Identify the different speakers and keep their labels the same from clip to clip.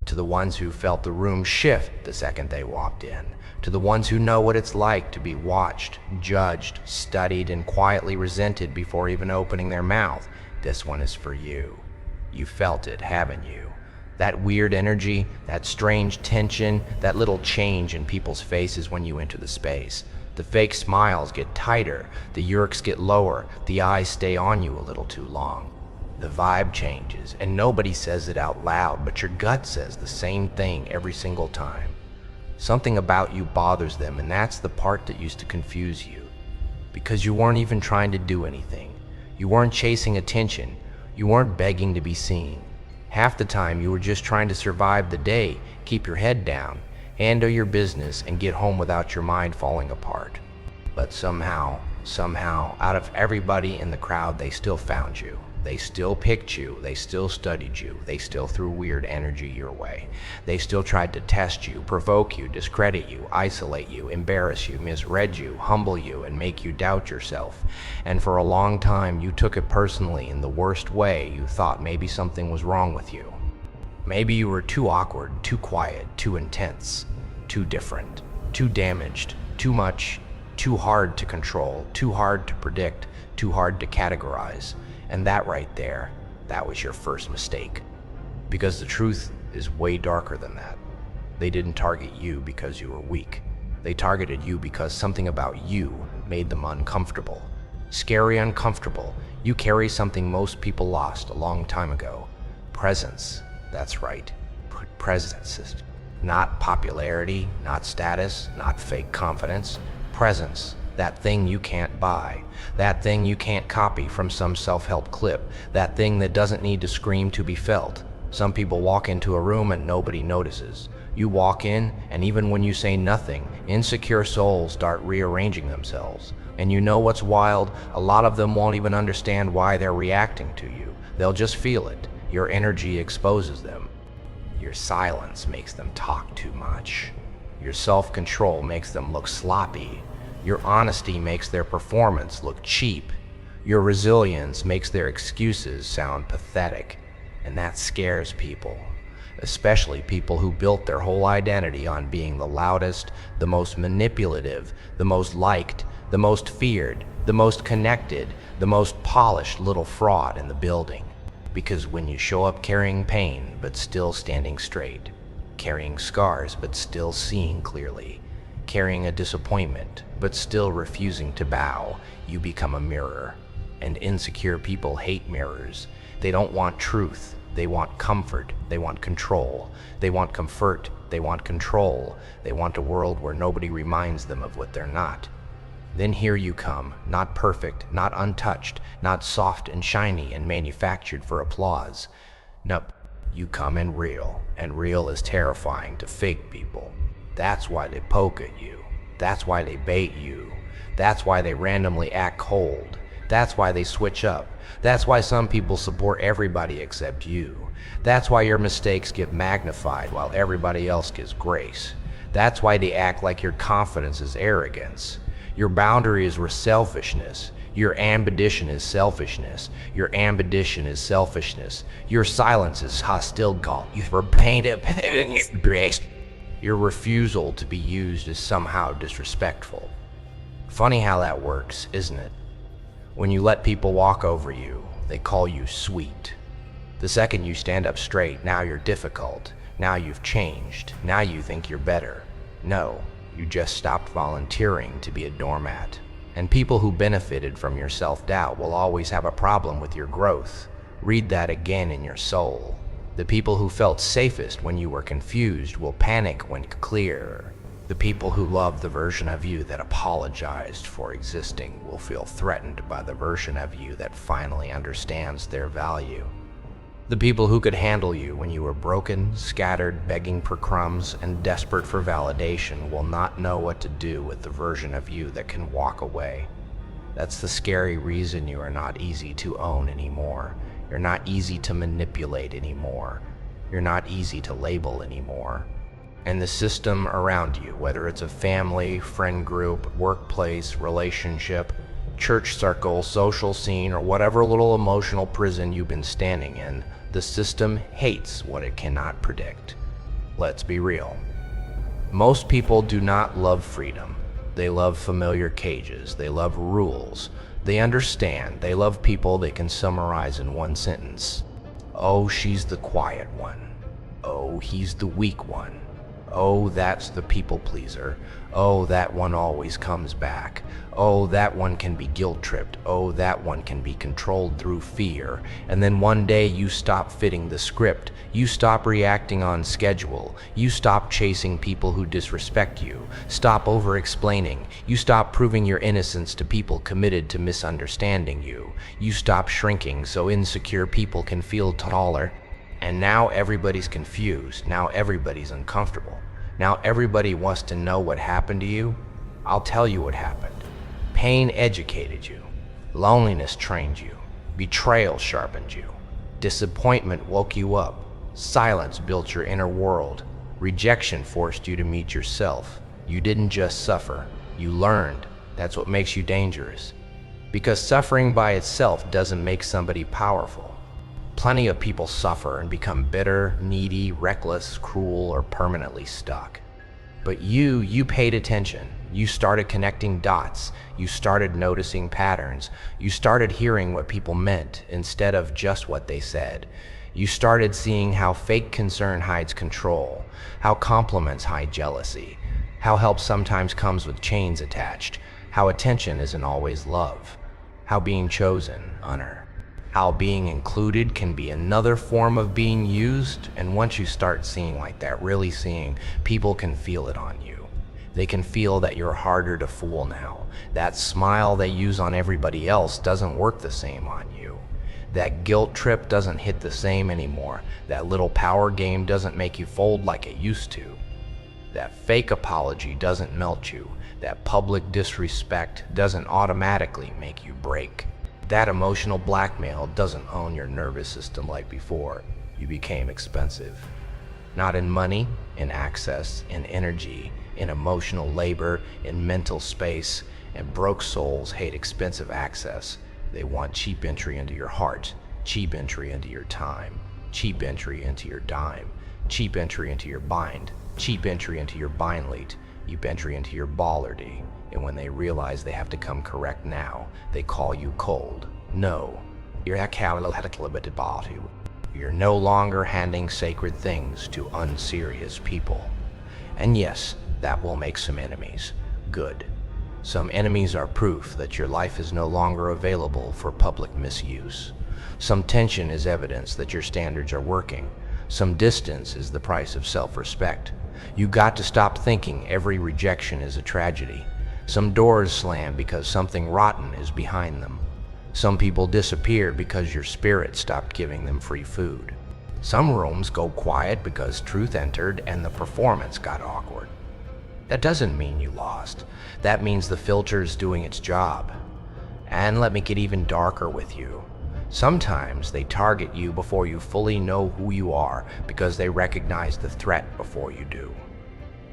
Speaker 1: To the ones who felt the room shift the second they walked in. To the ones who know what it's like to be watched, judged, studied, and quietly resented before even opening their mouth. This one is for you. You felt it, haven't you? That weird energy, that strange tension, that little change in people's faces when you enter the space. The fake smiles get tighter, the yerks get lower, the eyes stay on you a little too long. The vibe changes, and nobody says it out loud, but your gut says the same thing every single time. Something about you bothers them, and that's the part that used to confuse you. Because you weren't even trying to do anything. You weren't chasing attention. You weren't begging to be seen. Half the time you were just trying to survive the day, keep your head down, handle your business, and get home without your mind falling apart. But somehow, out of everybody in the crowd, they still found you. They still picked you, they still studied you, they still threw weird energy your way. They still tried to test you, provoke you, discredit you, isolate you, embarrass you, misread you, humble you, and make you doubt yourself. And for a long time, you took it personally in the worst way. You thought maybe something was wrong with you. Maybe you were too awkward, too quiet, too intense, too different, too damaged, too much, too hard to control, too hard to predict, too hard to categorize. And that right there, that was your first mistake. Because the truth is way darker than that. They didn't target you because you were weak. They targeted you because something about you made them uncomfortable. Scary uncomfortable. You carry something most people lost a long time ago. Presence. That's right. Presence. Not popularity, not status, not fake confidence. Presence. That thing you can't buy. That thing you can't copy from some self-help clip. That thing that doesn't need to scream to be felt. Some people walk into a room and nobody notices. You walk in, and even when you say nothing, insecure souls start rearranging themselves. And you know what's wild? A lot of them won't even understand why they're reacting to you. They'll just feel it. Your energy exposes them. Your silence makes them talk too much. Your self-control makes them look sloppy. Your honesty makes their performance look cheap. Your resilience makes their excuses sound pathetic. And that scares people, especially people who built their whole identity on being the loudest, the most manipulative, the most liked, the most feared, the most connected, the most polished little fraud in the building. Because when you show up carrying pain but still standing straight, carrying scars but still seeing clearly, carrying a disappointment but still refusing to bow, you become a mirror. And insecure people hate mirrors. They don't want truth. They want comfort. They want control. They want comfort. They want control. They want a world where nobody reminds them of what they're not. Then here you come, not perfect, not untouched, not soft and shiny and manufactured for applause. Nope, you come in real, and real is terrifying to fake people. That's why they poke at you. That's why they bait you. That's why they randomly act cold. That's why they switch up. That's why some people support everybody except you. That's why your mistakes get magnified while everybody else gets grace. That's why they act like your confidence is arrogance. Your boundaries were selfishness. Your ambition is selfishness. Your ambition is selfishness. Your silence is hostility. You're painted. Your refusal to be used is somehow disrespectful. Funny how that works, isn't it? When you let people walk over you, they call you sweet. The second you stand up straight, now you're difficult. Now you've changed. Now you think you're better. No, you just stopped volunteering to be a doormat. And people who benefited from your self-doubt will always have a problem with your growth. Read that again in your soul. The people who felt safest when you were confused will panic when clear. The people who loved the version of you that apologized for existing will feel threatened by the version of you that finally understands their value. The people who could handle you when you were broken, scattered, begging for crumbs, and desperate for validation will not know what to do with the version of you that can walk away. That's the scary reason you are not easy to own anymore. You're not easy to manipulate anymore. You're not easy to label anymore. And the system around you, whether it's a family, friend group, workplace, relationship, church circle, social scene, or whatever little emotional prison you've been standing in, the system hates what it cannot predict. Let's be real. Most people do not love freedom. They love familiar cages. They love rules. They understand. They love people they can summarize in one sentence. Oh, she's the quiet one. Oh, he's the weak one. Oh, that's the people pleaser. Oh, that one always comes back. Oh, that one can be guilt-tripped. Oh, that one can be controlled through fear. And then one day you stop fitting the script. You stop reacting on schedule. You stop chasing people who disrespect you. Stop over-explaining. You stop proving your innocence to people committed to misunderstanding you. You stop shrinking so insecure people can feel taller. And now everybody's confused. Now everybody's uncomfortable. Now everybody wants to know what happened to you. I'll tell you what happened. Pain educated you. Loneliness trained you. Betrayal sharpened you. Disappointment woke you up. Silence built your inner world. Rejection forced you to meet yourself. You didn't just suffer. You learned. That's what makes you dangerous. Because suffering by itself doesn't make somebody powerful. Plenty of people suffer and become bitter, needy, reckless, cruel, or permanently stuck. But you paid attention. You started connecting dots. You started noticing patterns. You started hearing what people meant instead of just what they said. You started seeing how fake concern hides control, how compliments hide jealousy, how help sometimes comes with chains attached, how attention isn't always love, how being chosen, honor. How being included can be another form of being used, and once you start seeing like that, really seeing, people can feel it on you. They can feel that you're harder to fool now. That smile they use on everybody else doesn't work the same on you. That guilt trip doesn't hit the same anymore. That little power game doesn't make you fold like it used to. That fake apology doesn't melt you. That public disrespect doesn't automatically make you break. That emotional blackmail doesn't own your nervous system like before. You became expensive. Not in money, in access, in energy, in emotional labor, in mental space, and broke souls hate expensive access. They want cheap entry into your heart, cheap entry into your time, cheap entry into your dime, cheap entry into your bind, cheap entry into your bindlead, cheap entry into your ballardy. And when they realize they have to come correct now, they call you cold. No, you're no longer handing sacred things to unserious people. And yes, that will make some enemies. Good. Some enemies are proof that your life is no longer available for public misuse. Some tension is evidence that your standards are working. Some distance is the price of self-respect. You got to stop thinking every rejection is a tragedy. Some doors slam because something rotten is behind them. Some people disappear because your spirit stopped giving them free food. Some rooms go quiet because truth entered and the performance got awkward. That doesn't mean you lost. That means the filter's doing its job. And let me get even darker with you. Sometimes they target you before you fully know who you are because they recognize the threat before you do.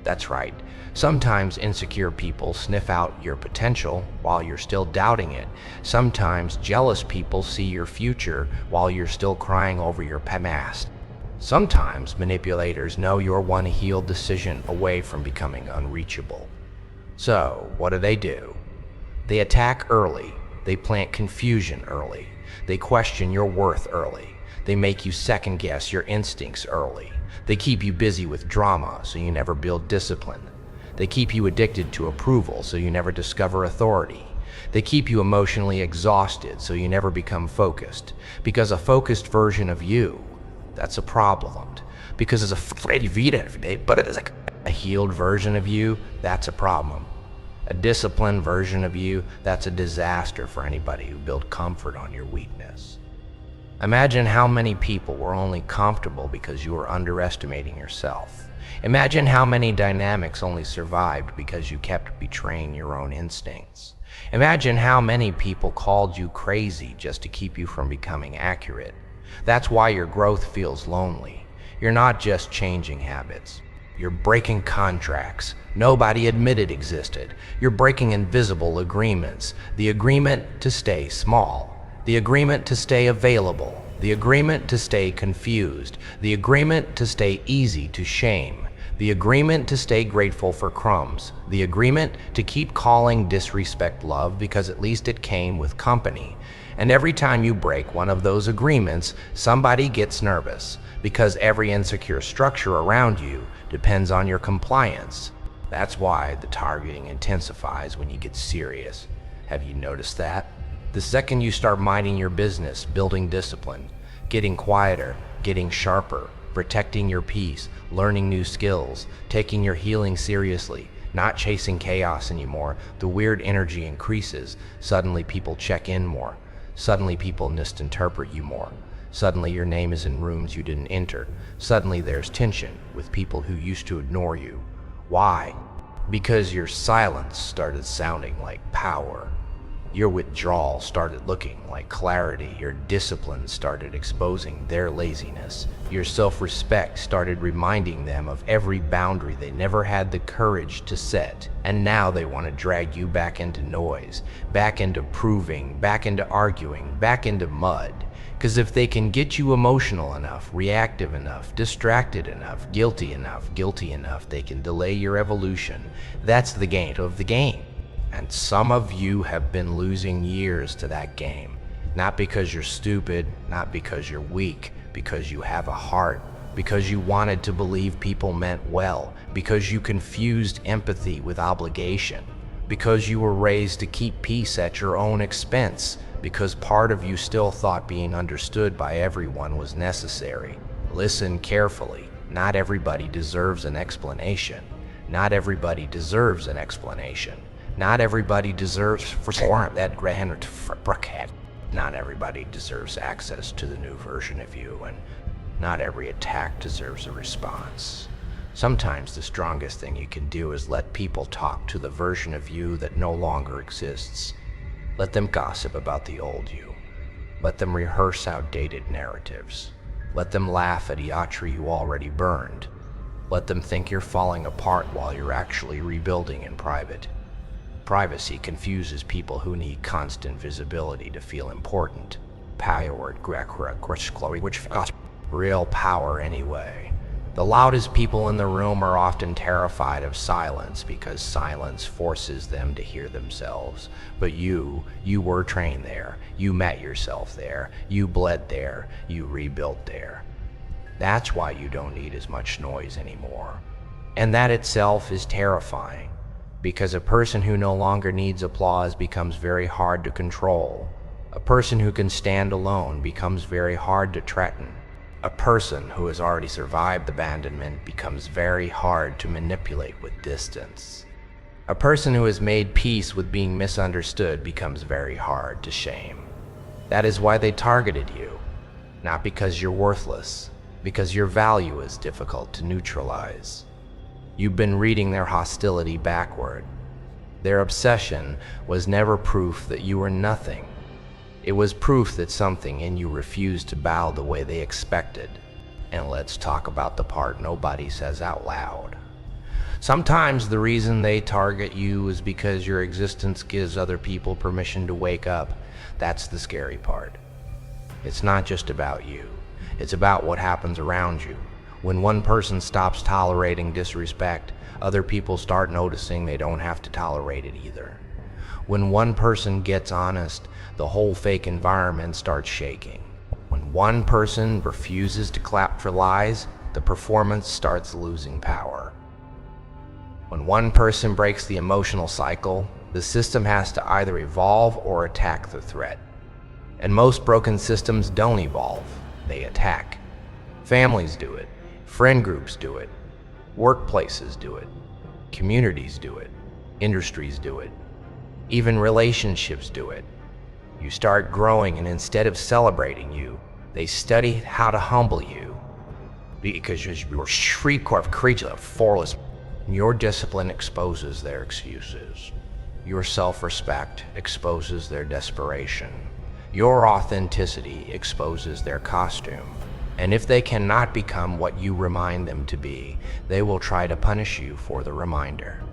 Speaker 1: That's right. Sometimes insecure people sniff out your potential while you're still doubting it. Sometimes jealous people see your future while you're still crying over your past. Sometimes manipulators know you're one healed decision away from becoming unreachable. So, what do? They attack early. They plant confusion early. They question your worth early. They make you second guess your instincts early. They keep you busy with drama so you never build discipline. They keep you addicted to approval so you never discover authority. They keep you emotionally exhausted so you never become focused. Because a focused version of you, that's a problem. Because it's a Freddy Vita every day, but it is like a healed version of you, that's a problem. A disciplined version of you, that's a disaster for anybody who built comfort on your weakness. Imagine how many people were only comfortable because you were underestimating yourself. Imagine how many dynamics only survived because you kept betraying your own instincts. Imagine how many people called you crazy just to keep you from becoming accurate. That's why your growth feels lonely. You're not just changing habits. You're breaking contracts nobody admitted existed. You're breaking invisible agreements. The agreement to stay small. The agreement to stay available. The agreement to stay confused. The agreement to stay easy to shame. The agreement to stay grateful for crumbs. The agreement to keep calling disrespect love because at least it came with company. And every time you break one of those agreements, somebody gets nervous because every insecure structure around you depends on your compliance. That's why the targeting intensifies when you get serious. Have you noticed that? The second you start minding your business, building discipline, getting quieter, getting sharper, protecting your peace, learning new skills, taking your healing seriously, not chasing chaos anymore, the weird energy increases. Suddenly people check in more. Suddenly people misinterpret you more. Suddenly your name is in rooms you didn't enter. Suddenly there's tension with people who used to ignore you. Why? Because your silence started sounding like power. Your withdrawal started looking like clarity. Your discipline started exposing their laziness. Your self-respect started reminding them of every boundary they never had the courage to set. And now they want to drag you back into noise, back into proving, back into arguing, back into mud. Because if they can get you emotional enough, reactive enough, distracted enough, guilty enough, they can delay your evolution. That's the game of the game. And some of you have been losing years to that game. Not because you're stupid, not because you're weak, because you have a heart, because you wanted to believe people meant well, because you confused empathy with obligation, because you were raised to keep peace at your own expense, because part of you still thought being understood by everyone was necessary. Listen carefully. Not everybody deserves an explanation. Not everybody deserves an explanation. Not everybody deserves that grand brickhead. Not everybody deserves access to the new version of you, and not every attack deserves a response. Sometimes the strongest thing you can do is let people talk to the version of you that no longer exists. Let them gossip about the old you. Let them rehearse outdated narratives. Let them laugh at iatry you already burned. Let them think you're falling apart while you're actually rebuilding in private. Privacy confuses people who need constant visibility to feel important. Real power anyway. The loudest people in the room are often terrified of silence because silence forces them to hear themselves. But you were trained there. You met yourself there. You bled there. You rebuilt there. That's why you don't need as much noise anymore. And that itself is terrifying. Because a person who no longer needs applause becomes very hard to control. A person who can stand alone becomes very hard to threaten. A person who has already survived abandonment becomes very hard to manipulate with distance. A person who has made peace with being misunderstood becomes very hard to shame. That is why they targeted you. Not because you're worthless, because your value is difficult to neutralize. You've been reading their hostility backward. Their obsession was never proof that you were nothing. It was proof that something in you refused to bow the way they expected. And let's talk about the part nobody says out loud. Sometimes the reason they target you is because your existence gives other people permission to wake up. That's the scary part. It's not just about you. It's about what happens around you. When one person stops tolerating disrespect, other people start noticing they don't have to tolerate it either. When one person gets honest, the whole fake environment starts shaking. When one person refuses to clap for lies, the performance starts losing power. When one person breaks the emotional cycle, the system has to either evolve or attack the threat. And most broken systems don't evolve, they attack. Families do it. Friend groups do it. Workplaces do it. Communities do it. Industries do it. Even relationships do it. You start growing, and instead of celebrating you, they study how to humble you. Because you're a shriek of creature, forless. Your discipline exposes their excuses. Your self-respect exposes their desperation. Your authenticity exposes their costume. And if they cannot become what you remind them to be, they will try to punish you for the reminder.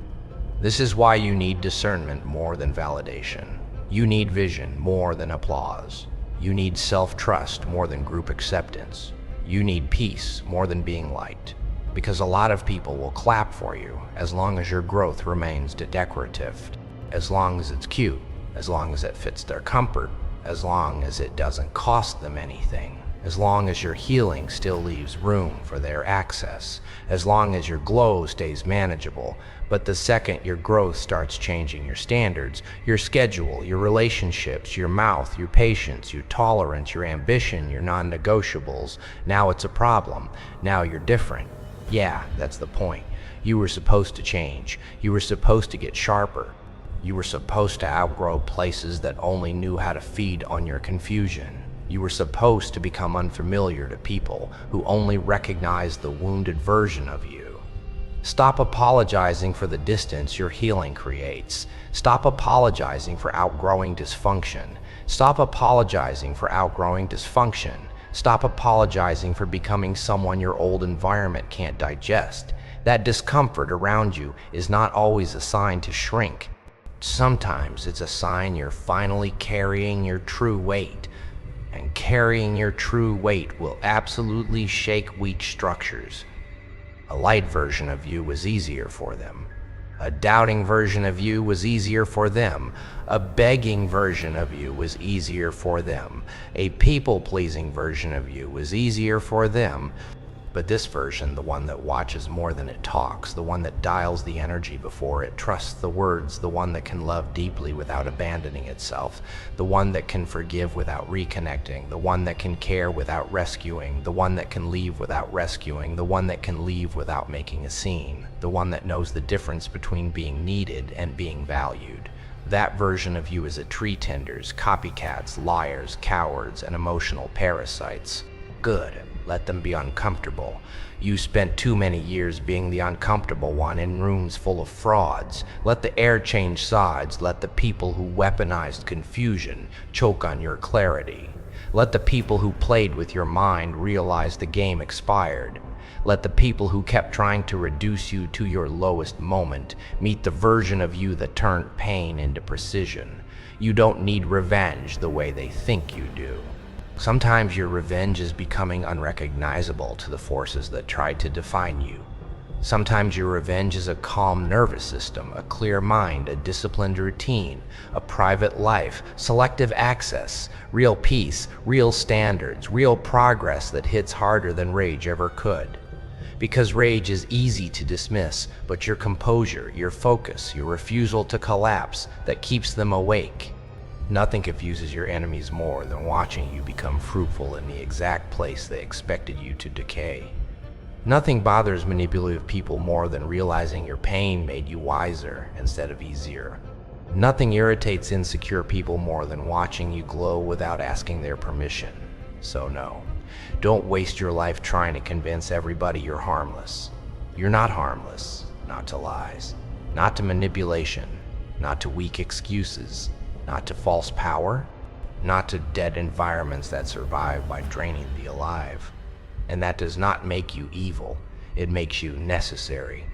Speaker 1: This is why you need discernment more than validation. You need vision more than applause. You need self-trust more than group acceptance. You need peace more than being liked. Because a lot of people will clap for you as long as your growth remains decorative, as long as it's cute, as long as it fits their comfort, as long as it doesn't cost them anything, as long as your healing still leaves room for their access, as long as your glow stays manageable. But the second your growth starts changing your standards, your schedule, your relationships, your mouth, your patience, your tolerance, your ambition, your non-negotiables, now it's a problem. Now you're different. Yeah, that's the point. You were supposed to change. You were supposed to get sharper. You were supposed to outgrow places that only knew how to feed on your confusion. You were supposed to become unfamiliar to people who only recognize the wounded version of you. Stop apologizing for the distance your healing creates. Stop apologizing for outgrowing dysfunction. Stop apologizing for outgrowing dysfunction. Stop apologizing for becoming someone your old environment can't digest. That discomfort around you is not always a sign to shrink. Sometimes it's a sign you're finally carrying your true weight. And carrying your true weight will absolutely shake weak structures. A light version of you was easier for them. A doubting version of you was easier for them. A begging version of you was easier for them. A people-pleasing version of you was easier for them. But this version, the one that watches more than it talks, the one that dials the energy before it trusts the words, the one that can love deeply without abandoning itself, the one that can forgive without reconnecting, the one that can care without rescuing, the one that can leave without rescuing, the one that can leave without making a scene, the one that knows the difference between being needed and being valued. That version of you is a tree tenders, copycats, liars, cowards, and emotional parasites. Good. Let them be uncomfortable. You spent too many years being the uncomfortable one in rooms full of frauds. Let the air change sides. Let the people who weaponized confusion choke on your clarity. Let the people who played with your mind realize the game expired. Let the people who kept trying to reduce you to your lowest moment meet the version of you that turned pain into precision. You don't need revenge the way they think you do. Sometimes your revenge is becoming unrecognizable to the forces that tried to define you. Sometimes your revenge is a calm nervous system, a clear mind, a disciplined routine, a private life, selective access, real peace, real standards, real progress that hits harder than rage ever could. Because rage is easy to dismiss, but your composure, your focus, your refusal to collapse, that keeps them awake. Nothing confuses your enemies more than watching you become fruitful in the exact place they expected you to decay. Nothing bothers manipulative people more than realizing your pain made you wiser instead of easier. Nothing irritates insecure people more than watching you glow without asking their permission. So no, don't waste your life trying to convince everybody you're harmless. You're not harmless, not to lies, not to manipulation, not to weak excuses, not to false power, not to dead environments that survive by draining the alive. And that does not make you evil, it makes you necessary.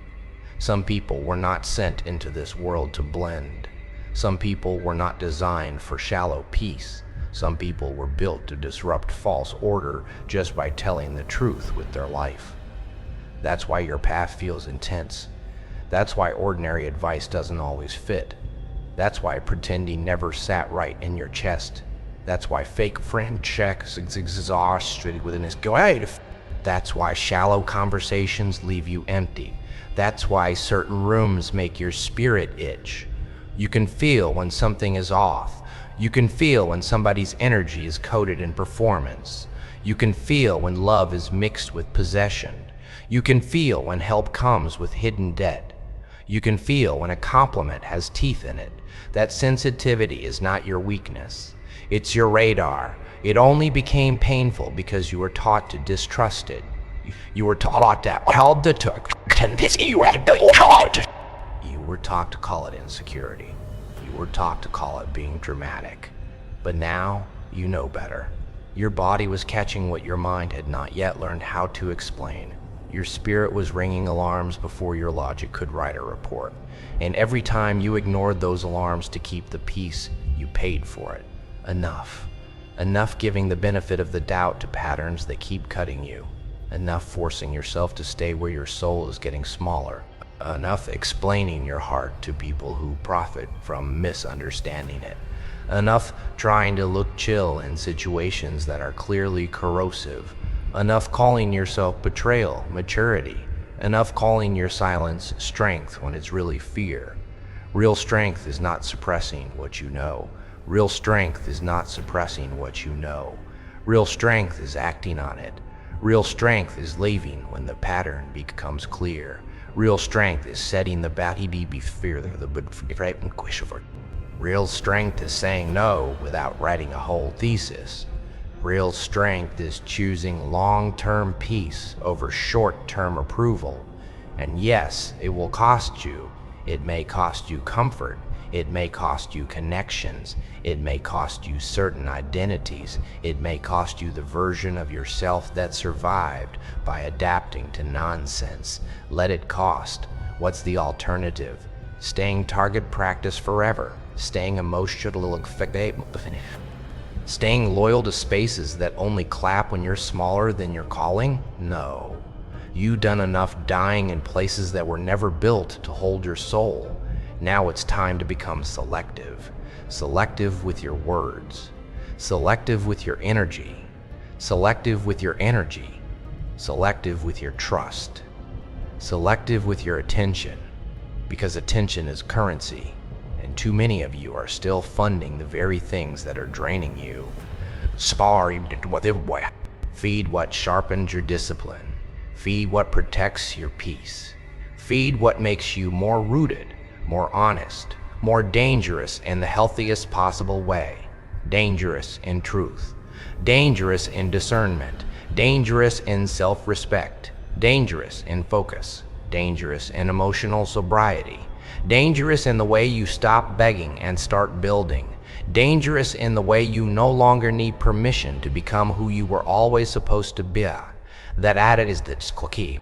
Speaker 1: Some people were not sent into this world to blend. Some people were not designed for shallow peace. Some people were built to disrupt false order just by telling the truth with their life. That's why your path feels intense. That's why ordinary advice doesn't always fit. That's why pretending never sat right in your chest. That's why fake friend checks exhausted within his guide. That's why shallow conversations leave you empty. That's why certain rooms make your spirit itch. You can feel when something is off. You can feel when somebody's energy is coated in performance. You can feel when love is mixed with possession. You can feel when help comes with hidden debt. You can feel when a compliment has teeth in it. That sensitivity is not your weakness. It's your radar. It only became painful because you were taught to distrust it. You were taught that held the took. You were taught to call it insecurity. You were taught to call it being dramatic. But now you know better. Your body was catching what your mind had not yet learned how to explain. Your spirit was ringing alarms before your logic could write a report. And every time you ignored those alarms to keep the peace, you paid for it. Enough. enough giving the benefit of the doubt to patterns that keep cutting you, enough forcing yourself to stay where your soul is getting smaller, enough explaining your heart to people who profit from misunderstanding it, enough trying to look chill in situations that are clearly corrosive, enough calling yourself betrayal maturity, enough calling your silence strength when it's really fear. Real strength is not suppressing what you know. Real strength is not suppressing what you know. Real strength is acting on it. Real strength is leaving when the pattern becomes clear. Real strength is setting the fear the Real strength is saying no without writing a whole thesis. Real strength is choosing long-term peace over short-term approval. And yes, it will cost you. It may cost you comfort. It may cost you connections. It may cost you certain identities. It may cost you the version of yourself that survived by adapting to nonsense. Let it cost. What's the alternative? Staying target practice forever. Staying emotional, staying loyal to spaces that only clap when you're smaller than your calling? No. You've done enough dying in places that were never built to hold your soul. Now it's time to become selective. Selective with your words. Selective with your energy. Selective with your energy. Selective with your trust. Selective with your attention. Because attention is currency, and too many of you are still funding the very things that are draining you. Feed what sharpens your discipline. Feed what protects your peace. Feed what makes you more rooted, more honest, more dangerous in the healthiest possible way. Dangerous in truth. Dangerous in discernment. Dangerous in self-respect. Dangerous in focus. Dangerous in emotional sobriety. Dangerous in the way you stop begging and start building. Dangerous in the way you no longer need permission to become who you were always supposed to be. That added is the key.